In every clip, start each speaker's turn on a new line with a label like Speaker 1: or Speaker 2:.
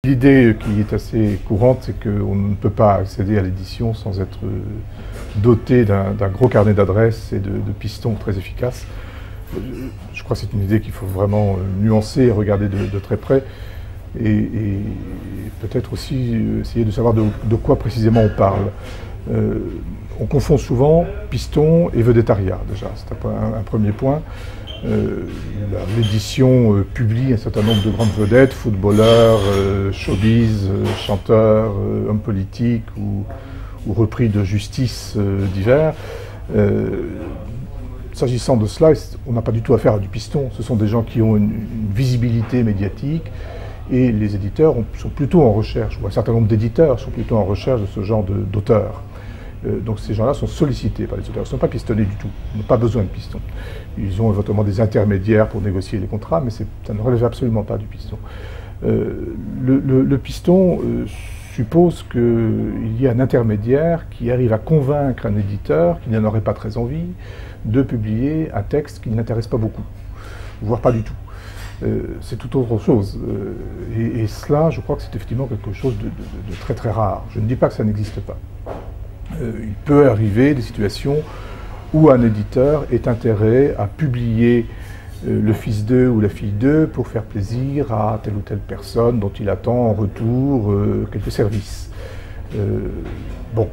Speaker 1: L'idée qui est assez courante, c'est qu'on ne peut pas accéder à l'édition sans être doté d'un gros carnet d'adresses et de pistons très efficaces. Je crois que c'est une idée qu'il faut vraiment nuancer et regarder de très près. Et peut-être aussi essayer de savoir de quoi précisément on parle. On confond souvent piston et vedettariat, déjà, c'est un premier point. L'édition publie un certain nombre de grandes vedettes, footballeurs, showbiz, chanteurs, hommes politiques ou repris de justice divers. S'agissant de cela, on n'a pas du tout affaire à du piston. Ce sont des gens qui ont une visibilité médiatique et les éditeurs sont plutôt en recherche, ou un certain nombre d'éditeurs sont plutôt en recherche de ce genre d'auteurs. Donc ces gens-là sont sollicités par les auteurs, ils ne sont pas pistonnés du tout, ils n'ont pas besoin de piston. Ils ont éventuellement des intermédiaires pour négocier les contrats, mais ça ne relève absolument pas du piston. Le piston suppose qu'il y a un intermédiaire qui arrive à convaincre un éditeur qui n'en aurait pas très envie de publier un texte qui ne l'intéresse pas beaucoup, voire pas du tout. C'est tout autre chose. Et cela, je crois que c'est effectivement quelque chose de très très rare. Je ne dis pas que ça n'existe pas. Il peut arriver des situations où un éditeur est intéressé à publier le fils d'eux ou la fille d'eux pour faire plaisir à telle ou telle personne dont il attend en retour quelques services. Bon,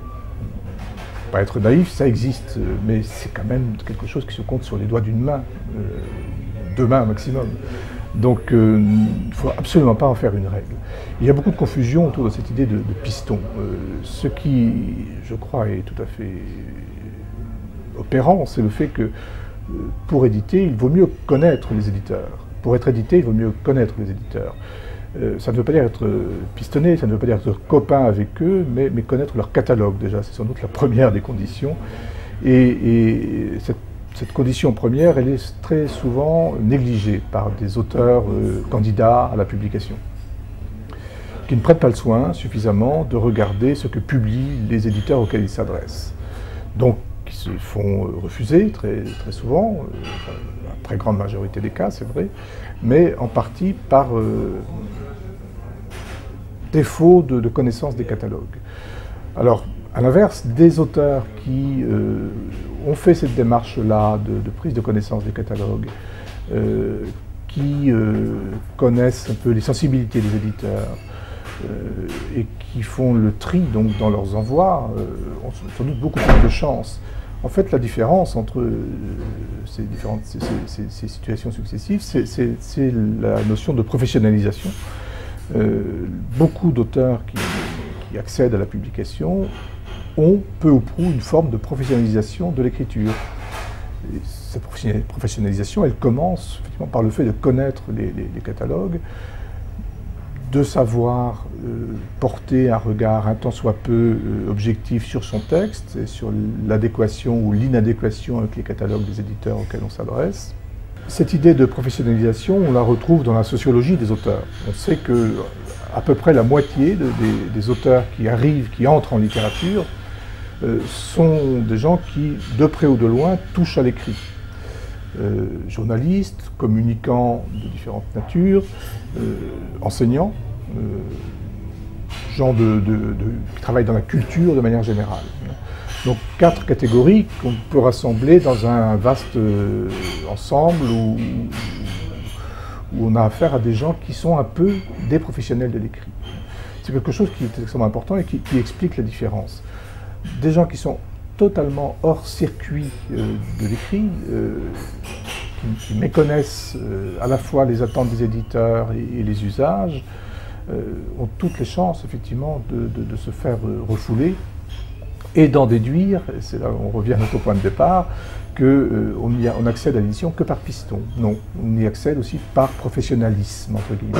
Speaker 1: pas être naïf, ça existe, mais c'est quand même quelque chose qui se compte sur les doigts d'une main, deux mains maximum. Donc il ne faut absolument pas en faire une règle. Il y a beaucoup de confusion autour de cette idée de piston. Ce qui, je crois, est tout à fait opérant, c'est le fait que pour éditer, il vaut mieux connaître les éditeurs. Pour être édité, il vaut mieux connaître les éditeurs. Ça ne veut pas dire être pistonné, ça ne veut pas dire être copain avec eux, mais connaître leur catalogue déjà, c'est sans doute la première des conditions. Et cette condition première, elle est très souvent négligée par des auteurs candidats à la publication, qui ne prêtent pas le soin suffisamment de regarder ce que publient les éditeurs auxquels ils s'adressent. Donc, qui se font refuser très souvent, la très grande majorité des cas, c'est vrai, mais en partie par défaut de connaissance des catalogues. Alors, à l'inverse, des auteurs qui ont fait cette démarche-là de prise de connaissance des catalogues, qui connaissent un peu les sensibilités des éditeurs et qui font le tri donc, dans leurs envois, ont sans doute beaucoup plus de chance. En fait, la différence entre ces situations successives, c'est la notion de professionnalisation. Beaucoup d'auteurs qui accèdent à la publication ont peu ou prou une forme de professionnalisation de l'écriture. Cette professionnalisation, elle commence effectivement par le fait de connaître les catalogues, de savoir porter un regard un tant soit peu objectif sur son texte et sur l'adéquation ou l'inadéquation avec les catalogues des éditeurs auxquels on s'adresse. Cette idée de professionnalisation, on la retrouve dans la sociologie des auteurs. On sait que à peu près la moitié des auteurs qui arrivent, qui entrent en littérature, sont des gens qui, de près ou de loin, touchent à l'écrit. Journalistes, communicants de différentes natures, enseignants, gens qui travaillent dans la culture de manière générale. Donc 4 catégories qu'on peut rassembler dans un vaste ensemble où on a affaire à des gens qui sont un peu des professionnels de l'écrit. C'est quelque chose qui est extrêmement important et qui explique la différence. Des gens qui sont totalement hors circuit de l'écrit, qui méconnaissent à la fois les attentes des éditeurs et les usages, ont toutes les chances effectivement de se faire refouler et d'en déduire, et c'est là où on revient à notre point de départ, qu'on accède à l'édition que par piston. Non, on y accède aussi par professionnalisme, entre guillemets.